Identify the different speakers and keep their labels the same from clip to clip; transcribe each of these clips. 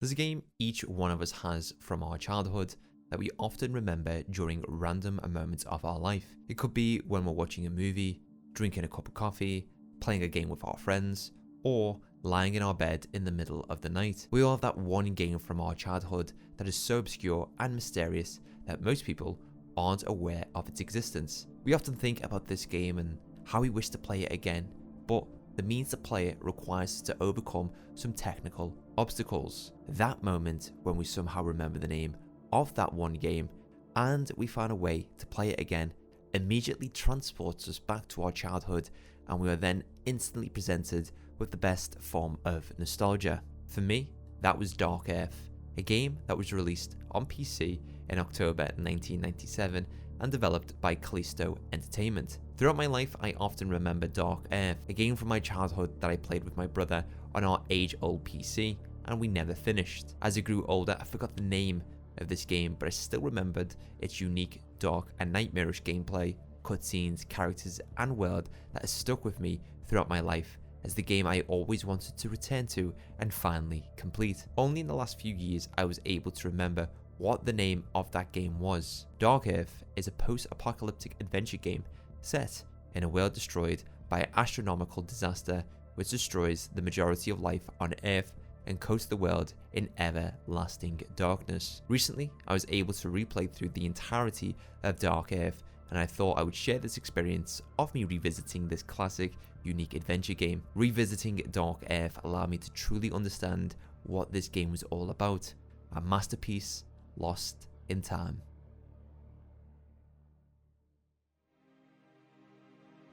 Speaker 1: There's a game each one of us has from our childhood that we often remember during random moments of our life. It could be when we're watching a movie, drinking a cup of coffee, playing a game with our friends, or lying in our bed in the middle of the night. We all have that one game from our childhood that is so obscure and mysterious that most people aren't aware of its existence. We often think about this game and how we wish to play it again, but the means to play it requires us to overcome some technical obstacles. That moment when we somehow remember the name of that one game and we find a way to play it again immediately transports us back to our childhood, and we are then instantly presented with the best form of nostalgia. For me, that was Dark Earth, a game that was released on PC in October 1997 and developed by Callisto Entertainment. Throughout my life, I often remember Dark Earth, a game from my childhood that I played with my brother on our age-old PC, and we never finished. As I grew older, I forgot the name of this game, but I still remembered its unique, dark and nightmarish gameplay, cutscenes, characters and world that has stuck with me throughout my life as the game I always wanted to return to and finally complete. Only in the last few years I was able to remember what the name of that game was. Dark Earth is a post-apocalyptic adventure game set in a world destroyed by an astronomical disaster which destroys the majority of life on Earth and coats the world in everlasting darkness. Recently, I was able to replay through the entirety of Dark Earth, and I thought I would share this experience of me revisiting this classic, unique adventure game. Revisiting Dark Earth allowed me to truly understand what this game was all about, a masterpiece lost in time.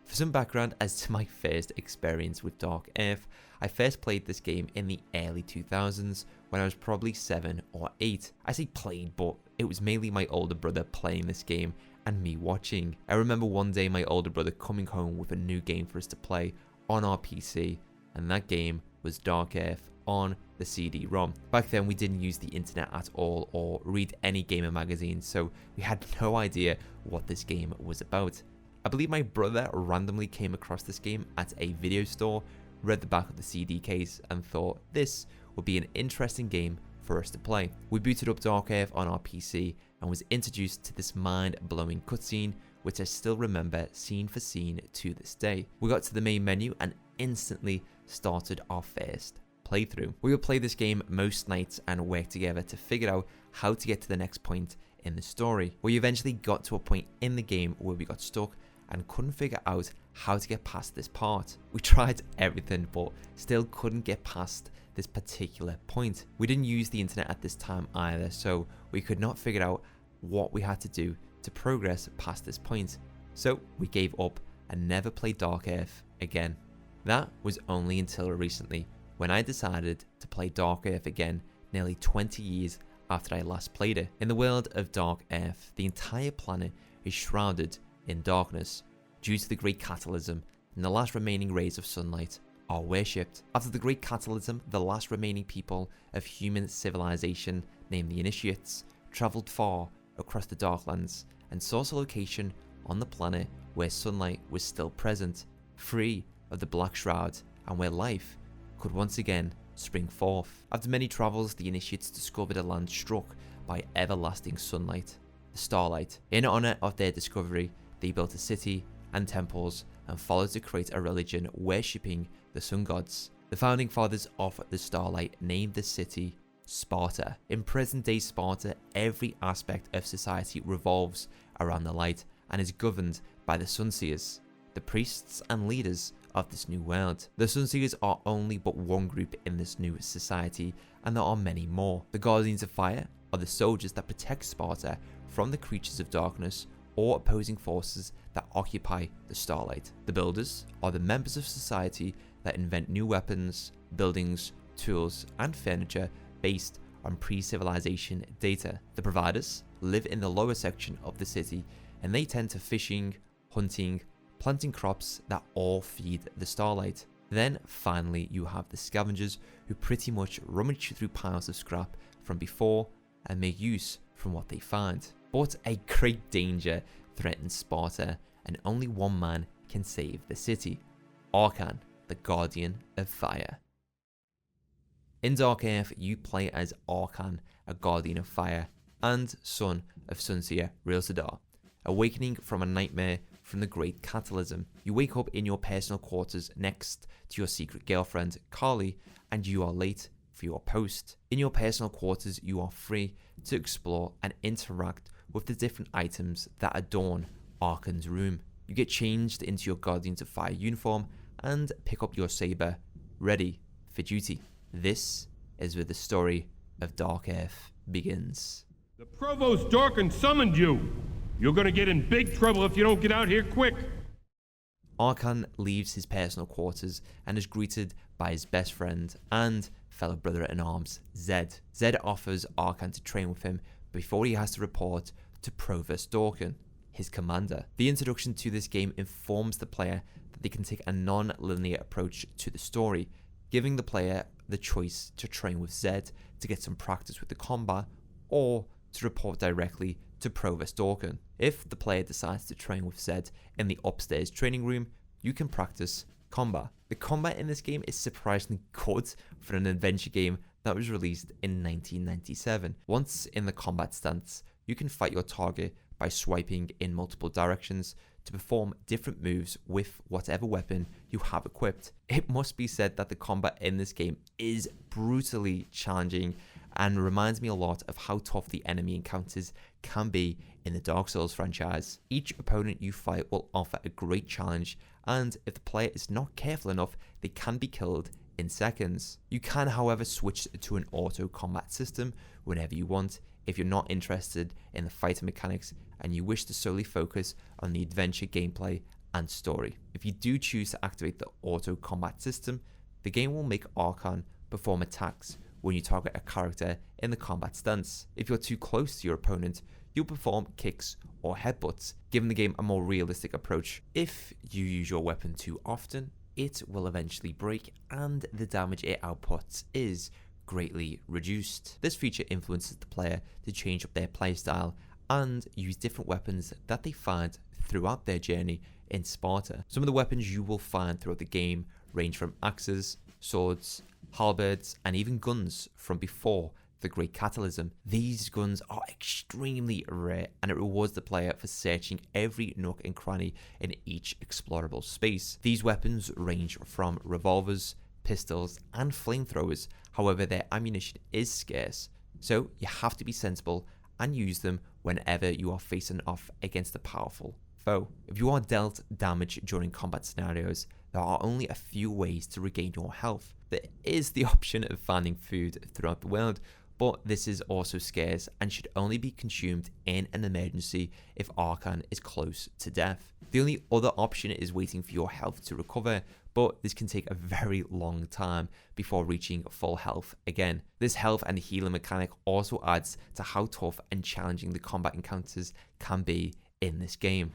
Speaker 1: For some background as to my first experience with Dark Earth, I first played this game in the early 2000s when I was probably 7 or 8. I say played, but it was mainly my older brother playing this game and me watching. I remember one day my older brother coming home with a new game for us to play on our PC, and that game was Dark Earth on the CD-ROM. Back then we didn't use the internet at all or read any gamer magazines, so we had no idea what this game was about. I believe my brother randomly came across this game at a video store, read the back of the CD case and thought this would be an interesting game for us to play. We booted up Dark Earth on our PC and was introduced to this mind-blowing cutscene which I still remember scene for scene to this day. We got to the main menu and instantly started our first playthrough. We would play this game most nights and work together to figure out how to get to the next point in the story. We eventually got to a point in the game where we got stuck and couldn't figure out how to get past this part. We tried everything but still couldn't get past this particular point. We didn't use the internet at this time either, so we could not figure out what we had to do to progress past this point. So we gave up and never played Dark Earth again. That was only until recently when I decided to play Dark Earth again nearly 20 years after I last played it. In the world of Dark Earth, the entire planet is shrouded in darkness due to the Great Catalysm, and the last remaining rays of sunlight are worshipped. After the Great Catalysm, the last remaining people of human civilization, named the Initiates, travelled far across the Darklands and sought a location on the planet where sunlight was still present, free of the Black Shroud, and where life could once again spring forth. After many travels, the Initiates discovered a land struck by everlasting sunlight, the Starlight. In honor of their discovery, they built a city and temples and followed to create a religion worshipping the sun gods. The founding fathers of the Starlight named the city Sparta. In present day Sparta, every aspect of society revolves around the light and is governed by the Sunseers, the priests and leaders of this new world. The Sunseers are only but one group in this new society, and there are many more. The Guardians of Fire are the soldiers that protect Sparta from the creatures of darkness or opposing forces that occupy the Starlight. The Builders are the members of society that invent new weapons, buildings, tools, and furniture based on pre-civilization data. The Providers live in the lower section of the city, and they tend to fishing, hunting, planting crops that all feed the Starlight. Then finally you have the Scavengers, who pretty much rummage through piles of scrap from before and make use from what they find. But a great danger threatens Sparta, and only one man can save the city: Arkhan, the Guardian of Fire. In Dark Earth, you play as Arkhan, a guardian of fire, and son of Sunseer Rilsadar. Awakening from a nightmare from the Great Catalysm, you wake up in your personal quarters next to your secret girlfriend, Carly, and you are late for your post. In your personal quarters, you are free to explore and interact with the different items that adorn Arkhan's room. You get changed into your Guardians of Fire uniform and pick up your saber, ready for duty. This is where the story of Dark Earth begins.
Speaker 2: The Provost Arkhan summoned you. You're gonna get in big trouble if you don't get out here quick.
Speaker 1: Arkhan leaves his personal quarters and is greeted by his best friend and fellow brother-in-arms, Zed. Zed offers Arkhan to train with him before he has to report to Provost Arkhan, his commander. The introduction to this game informs the player that they can take a non-linear approach to the story, giving the player the choice to train with Zed to get some practice with the combat, or to report directly to Provost Arkhan. If the player decides to train with Zed in the upstairs training room, you can practice combat. The combat in this game is surprisingly good for an adventure game that was released in 1997. Once in the combat stance, you can fight your target by swiping in multiple directions to perform different moves with whatever weapon you have equipped. It must be said that the combat in this game is brutally challenging and reminds me a lot of how tough the enemy encounters can be in the Dark Souls franchise. Each opponent you fight will offer a great challenge, and if the player is not careful enough, they can be killed in seconds. You can, however, switch to an auto combat system whenever you want if you're not interested in the fighting mechanics and you wish to solely focus on the adventure gameplay and story. If you do choose to activate the auto combat system, the game will make Arkhan perform attacks when you target a character in the combat stance. If you're too close to your opponent, you'll perform kicks or headbutts, giving the game a more realistic approach. If you use your weapon too often, it will eventually break and the damage it outputs is greatly reduced. This feature influences the player to change up their playstyle and use different weapons that they find throughout their journey in Sparta. Some of the weapons you will find throughout the game range from axes, swords, halberds, and even guns from before the Great Catalysm. These guns are extremely rare, and it rewards the player for searching every nook and cranny in each explorable space. These weapons range from revolvers, pistols, and flamethrowers. However, their ammunition is scarce, so you have to be sensible and use them whenever you are facing off against a powerful foe. If you are dealt damage during combat scenarios, there are only a few ways to regain your health. There is the option of finding food throughout the world, but this is also scarce and should only be consumed in an emergency if Arkhan is close to death. The only other option is waiting for your health to recover, but this can take a very long time before reaching full health again. This health and healing mechanic also adds to how tough and challenging the combat encounters can be in this game.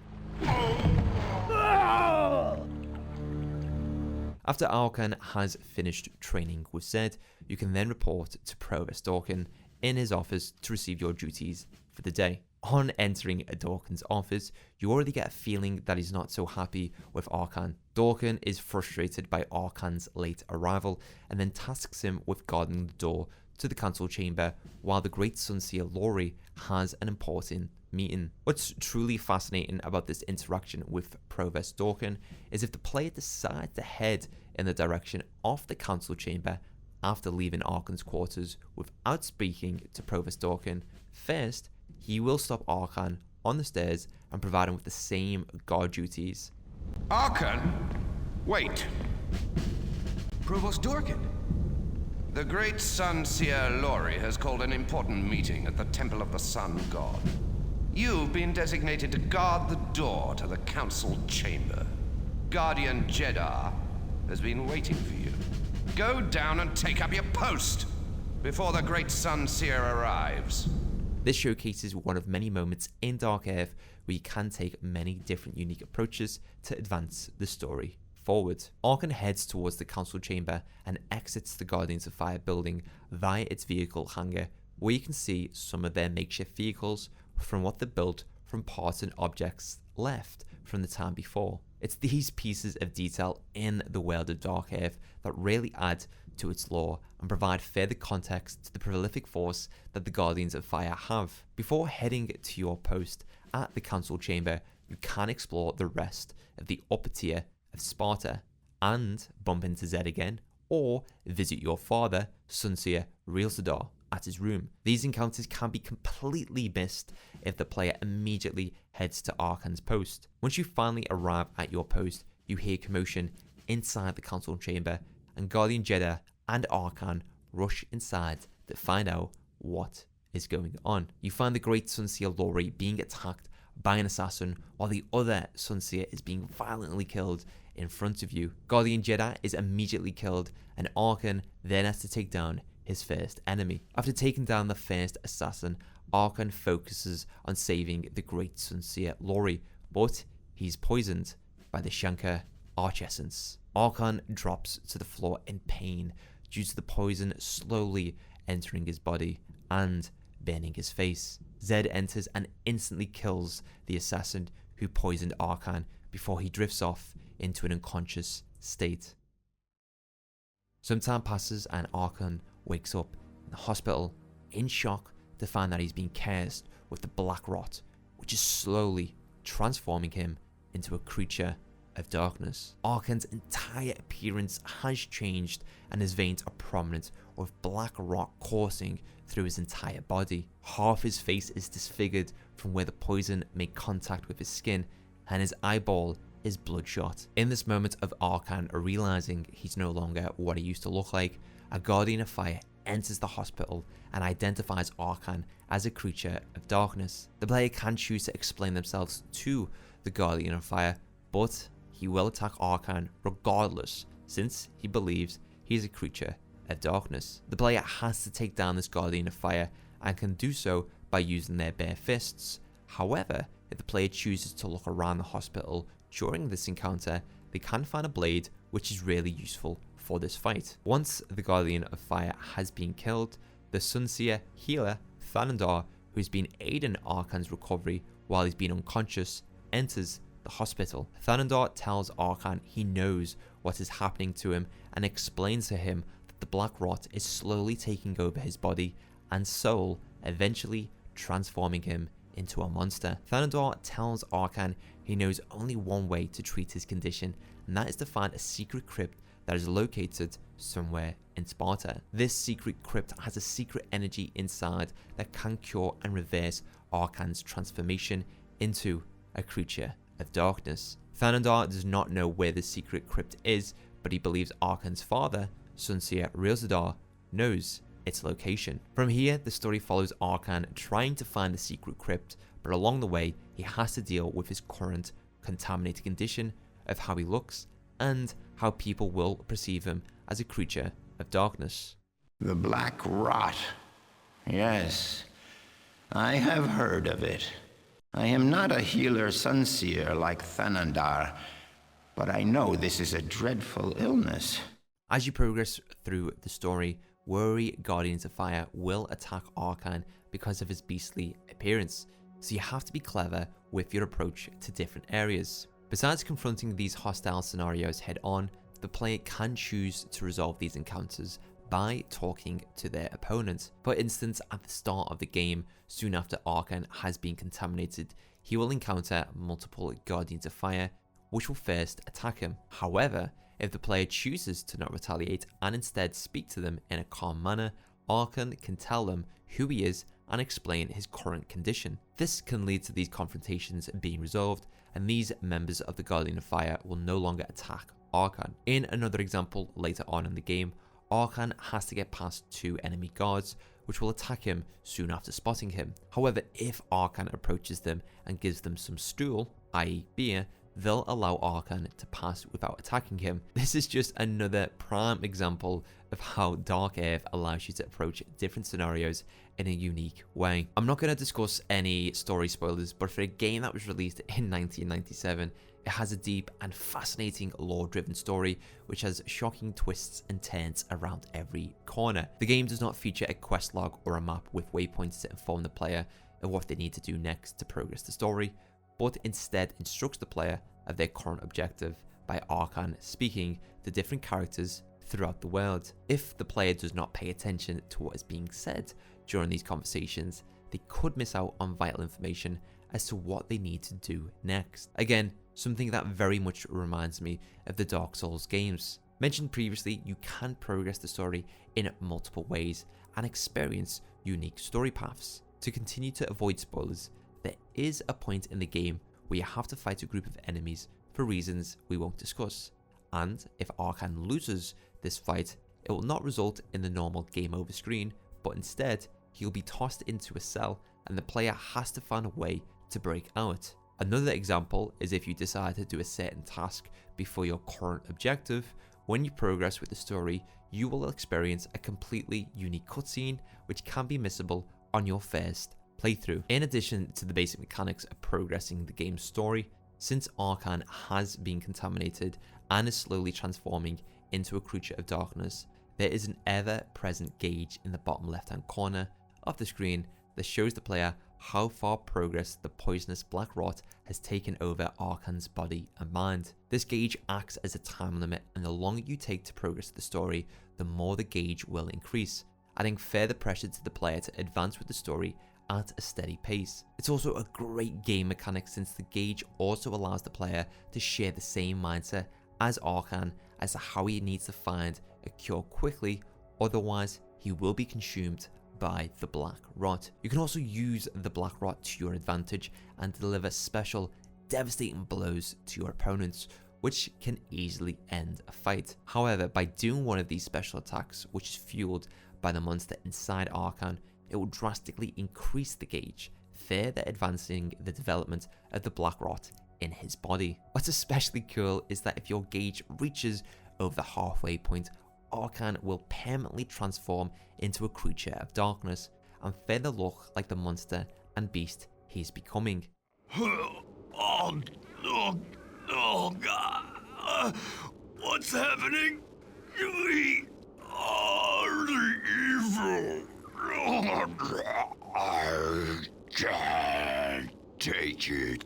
Speaker 1: After Arkhan has finished training with Zed, you can then report to Provost Arkhan in his office to receive your duties for the day. On entering Arkhan's office, you already get a feeling that he's not so happy with Arkhan. Arkhan is frustrated by Arkhan's late arrival and then tasks him with guarding the door to the council chamber while the great Sunseer Lori has an important meeting. What's truly fascinating about this interaction with Provost Arkhan is if the player decides to head in the direction of the council chamber after leaving Arkhan's quarters without speaking to Provost Arkhan, first, he will stop Arkhan on the stairs and provide him with the same guard duties.
Speaker 3: Arkhan? Wait.
Speaker 4: Provost Arkhan?
Speaker 3: The great Sunseer Lori has called an important meeting at the Temple of the Sun God. You've been designated to guard the door to the council chamber. Guardian Jeddah has been waiting for you. Go down and take up your post before the great Sunseer arrives.
Speaker 1: This showcases one of many moments in Dark Earth where you can take many different unique approaches to advance the story forward. Arkhan heads towards the council chamber and exits the Guardians of Fire building via its vehicle hangar, where you can see some of their makeshift vehicles from what they built from parts and objects left from the time before. It's these pieces of detail in the world of Dark Earth that really add to its lore and provide further context to the prolific force that the Guardians of Fire have. Before heading to your post at the council chamber, you can explore the rest of the upper tier of Sparta and bump into Zed again, or visit your father, Sunseer Realsadar, at his room. These encounters can be completely missed if the player immediately heads to Arkhan's post. Once you finally arrive at your post, you hear commotion inside the council chamber, and Guardian Jeddah and Arkhan rush inside to find out what is going on. You find the great Sunseer Lori being attacked by an assassin, while the other Sunseer is being violently killed in front of you. Guardian Jeddah is immediately killed, and Arkhan then has to take down his first enemy. After taking down the first assassin, Arkhan focuses on saving the great Sunseer Lori, but he's poisoned by the Shankar Arch Essence. Arkhan drops to the floor in pain due to the poison slowly entering his body and burning his face. Zed enters and instantly kills the assassin who poisoned Arkhan before he drifts off into an unconscious state. Some time passes and Arkhan wakes up in the hospital in shock to find that he's being cursed with the black rot, which is slowly transforming him into a creature of darkness. Arkhan's entire appearance has changed and his veins are prominent, with black rot coursing through his entire body. Half his face is disfigured from where the poison made contact with his skin, and his eyeball is bloodshot. In this moment of Arkhan realizing he's no longer what he used to look like, a Guardian of Fire enters the hospital and identifies Arkhan as a creature of darkness. The player can choose to explain themselves to the Guardian of Fire, but he will attack Arkhan regardless, since he believes he's a creature of darkness. The player has to take down this Guardian of Fire and can do so by using their bare fists. However, if the player chooses to look around the hospital during this encounter, they can find a blade, which is really useful for this fight. Once the Guardian of Fire has been killed, the Sunseer healer Thanandar, who's been aiding Arkhan's recovery while he's been unconscious, enters the hospital. Thanandar tells Arkhan he knows what is happening to him and explains to him that the black rot is slowly taking over his body and soul, eventually transforming him into a monster. Thanandar tells Arkhan he knows only one way to treat his condition, and that is to find a secret crypt that is located somewhere in Sparta. This secret crypt has a secret energy inside that can cure and reverse Arkhan's transformation into a creature of darkness. Thanandar does not know where the secret crypt is, but he believes Arkhan's father, Sunseer Realsadar, knows its location. From here, the story follows Arkhan trying to find the secret crypt, but along the way, he has to deal with his current contaminated condition of how he looks and how people will perceive him as a creature of darkness.
Speaker 5: The black rot. Yes, I have heard of it. I am not a healer Sunseer like Thanandar, but I know this is a dreadful illness.
Speaker 1: As you progress through the story, worry Guardians of Fire will attack Arkhan because of his beastly appearance, so you have to be clever with your approach to different areas. Besides confronting these hostile scenarios head on, the player can choose to resolve these encounters by talking to their opponent. For instance, at the start of the game, soon after Arkhan has been contaminated, he will encounter multiple Guardians of Fire, which will first attack him. However, if the player chooses to not retaliate and instead speak to them in a calm manner, Arkhan can tell them who he is and explain his current condition. This can lead to these confrontations being resolved, and these members of the Guardian of Fire will no longer attack Arkhan. In another example later on in the game, Arkhan has to get past two enemy guards, which will attack him soon after spotting him. However, if Arkhan approaches them and gives them some stool, i.e. beer, they'll allow Arkhan to pass without attacking him. This is just another prime example of how Dark Earth allows you to approach different scenarios in a unique way. I'm not going to discuss any story spoilers, but for a game that was released in 1997, it has a deep and fascinating lore-driven story which has shocking twists and turns around every corner. The game does not feature a quest log or a map with waypoints to inform the player of what they need to do next to progress the story, but instead instructs the player of their current objective by Arkhan speaking to different characters throughout the world. If the player does not pay attention to what is being said during these conversations, they could miss out on vital information as to what they need to do next. Again, something that very much reminds me of the Dark Souls games. Mentioned previously, you can progress the story in multiple ways and experience unique story paths. To continue to avoid spoilers, there is a point in the game where you have to fight a group of enemies for reasons we won't discuss, and if Arkhan loses this fight, it will not result in the normal game over screen, but instead he'll be tossed into a cell and the player has to find a way to break out. Another example is if you decide to do a certain task before your current objective. When you progress with the story, you will experience a completely unique cutscene which can be missable on your first playthrough. In addition to the basic mechanics of progressing the game's story, since Arkhan has been contaminated and is slowly transforming into a creature of darkness, there is an ever-present gauge in the bottom left-hand corner of the screen that shows the player how far progress the poisonous black rot has taken over Arkhan's body and mind. This gauge acts as a time limit, and the longer you take to progress the story, the more the gauge will increase, adding further pressure to the player to advance with the story at a steady pace. It's also a great game mechanic since the gauge also allows the player to share the same mindset as Arkhan as to how he needs to find a cure quickly, otherwise he will be consumed by the black rot. You can also use the black rot to your advantage and deliver special devastating blows to your opponents, which can easily end a fight. However, by doing one of these special attacks, which is fueled by the monster inside Arkhan, it will drastically increase the gauge, further advancing the development of the black rot in his body. What's especially cool is that if your gauge reaches over the halfway point, Arkhan will permanently transform into a creature of darkness and further look like the monster and beast he's becoming.
Speaker 6: Oh God! What's happening? We are the evil. I can't take it.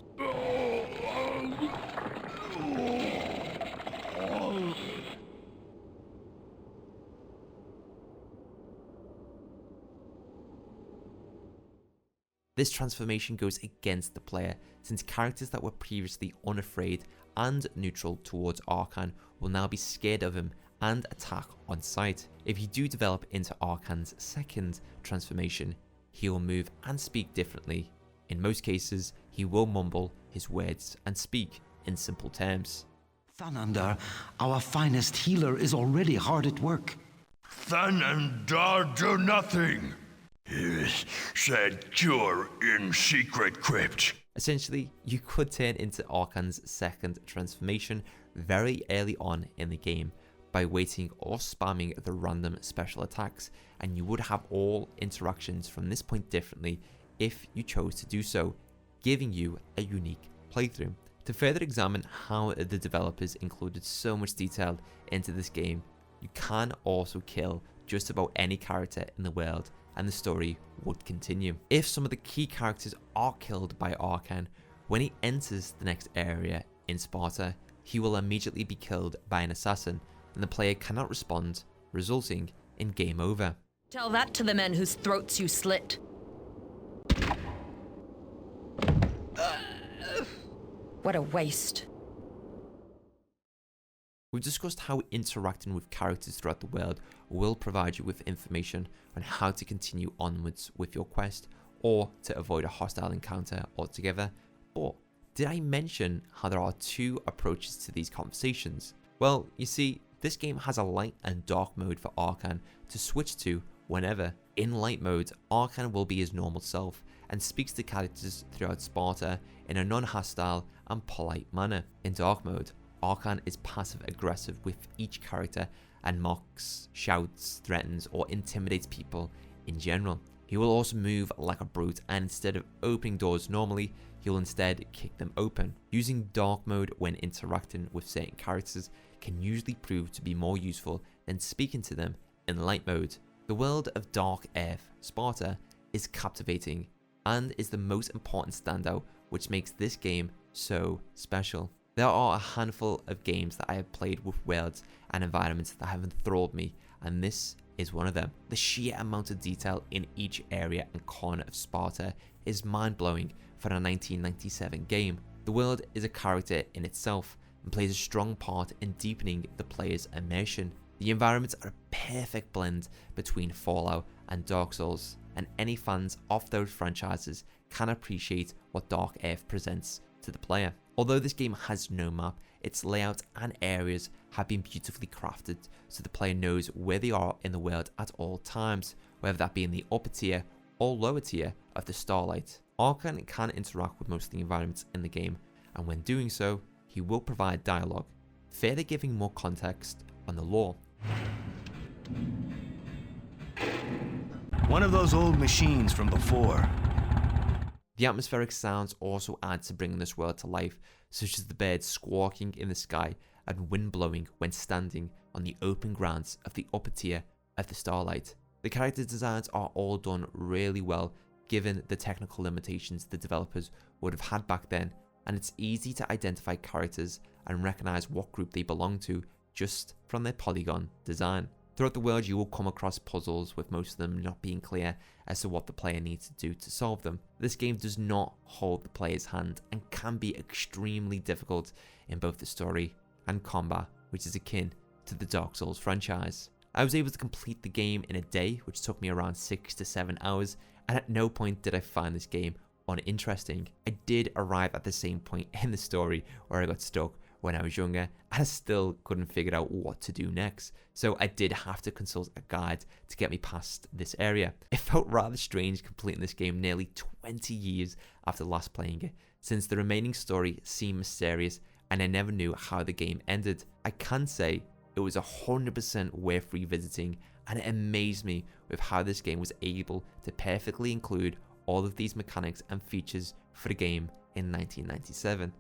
Speaker 1: This transformation goes against the player, since characters that were previously unafraid and neutral towards Arkhan will now be scared of him and attack on sight. If you do develop into Arkhan's second transformation, he will move and speak differently. In most cases, he will mumble his words and speak in simple terms.
Speaker 4: Thanandar, our finest healer, is already hard at work.
Speaker 6: Thanandar do nothing. He said cure in secret crypt.
Speaker 1: Essentially, you could turn into Arkhan's second transformation very early on in the game by waiting or spamming the random special attacks, and you would have all interactions from this point differently if you chose to do so, giving you a unique playthrough. To further examine how the developers included so much detail into this game, you can also kill just about any character in the world and the story would continue. If some of the key characters are killed by Arkhan, when he enters the next area in Sparta, he will immediately be killed by an assassin and the player cannot respond, resulting in game over.
Speaker 7: Tell that to the men whose throats you slit. What a waste.
Speaker 1: We've discussed how interacting with characters throughout the world will provide you with information on how to continue onwards with your quest or to avoid a hostile encounter altogether, but did I mention how there are two approaches to these conversations? Well, you see, this game has a light and dark mode for Arkhan to switch to whenever. In light mode, Arkhan will be his normal self and speaks to characters throughout Sparta in a non-hostile and polite manner. In dark mode, Arkhan is passive-aggressive with each character and mocks, shouts, threatens, or intimidates people in general. He will also move like a brute, and instead of opening doors normally, he'll instead kick them open. Using dark mode when interacting with certain characters can usually prove to be more useful than speaking to them in light mode. The world of Dark Earth, Sparta, is captivating and is the most important standout, which makes this game so special. There are a handful of games that I have played with worlds and environments that have enthralled me, and this is one of them. The sheer amount of detail in each area and corner of Sparta is mind-blowing for a 1997 game. The world is a character in itself and plays a strong part in deepening the player's immersion. The environments are a perfect blend between Fallout and Dark Souls, and any fans of those franchises can appreciate what Dark Earth presents to the player. Although this game has no map, its layout and areas have been beautifully crafted so the player knows where they are in the world at all times, whether that be in the upper tier or lower tier of the Starlight. Arkhan can interact with most of the environments in the game, and when doing so, he will provide dialogue, further giving more context on the lore.
Speaker 8: One of those old machines from before.
Speaker 1: The atmospheric sounds also add to bringing this world to life, such as the birds squawking in the sky and wind blowing when standing on the open grounds of the upper tier of the Starlight. The character designs are all done really well given the technical limitations the developers would have had back then, and it's easy to identify characters and recognize what group they belong to just from their polygon design. Throughout the world, you will come across puzzles, with most of them not being clear as to what the player needs to do to solve them. This game does not hold the player's hand and can be extremely difficult in both the story and combat, which is akin to the Dark Souls franchise. I was able to complete the game in a day, which took me around 6 to 7 hours, and at no point did I find this game uninteresting. I did arrive at the same point in the story where I got stuck when I was younger, and I still couldn't figure out what to do next, so I did have to consult a guide to get me past this area. It felt rather strange completing this game nearly 20 years after last playing it, since the remaining story seemed mysterious and I never knew how the game ended. I can say it was 100% worth revisiting, and it amazed me with how this game was able to perfectly include all of these mechanics and features for the game in 1997.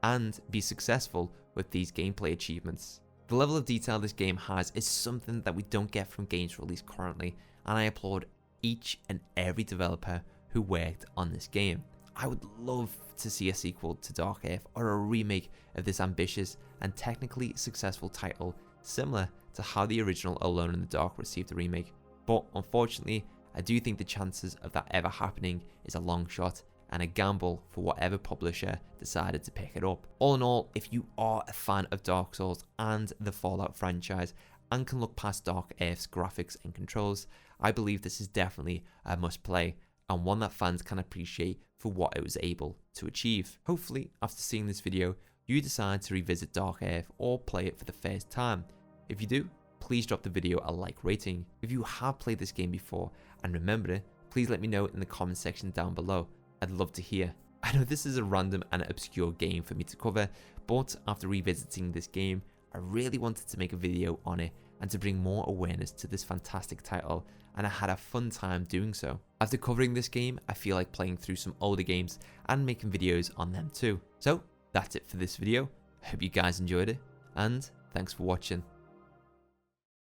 Speaker 1: And be successful with these gameplay achievements. The level of detail this game has is something that we don't get from games released currently, and I applaud each and every developer who worked on this game. I would love to see a sequel to Dark Earth or a remake of this ambitious and technically successful title, similar to how the original Alone in the Dark received a remake, but unfortunately I do think the chances of that ever happening is a long shot and a gamble for whatever publisher decided to pick it up. All in all, if you are a fan of Dark Souls and the Fallout franchise and can look past Dark Earth's graphics and controls, I believe this is definitely a must play and one that fans can appreciate for what it was able to achieve. Hopefully, after seeing this video, you decide to revisit Dark Earth or play it for the first time. If you do, please drop the video a like rating. If you have played this game before and remember it, please let me know in the comment section down below. I'd love to hear. I know this is a random and obscure game for me to cover, but after revisiting this game, I really wanted to make a video on it and to bring more awareness to this fantastic title, and I had a fun time doing so. After covering this game, I feel like playing through some older games and making videos on them too. So that's it for this video. Hope you guys enjoyed it, and thanks for watching.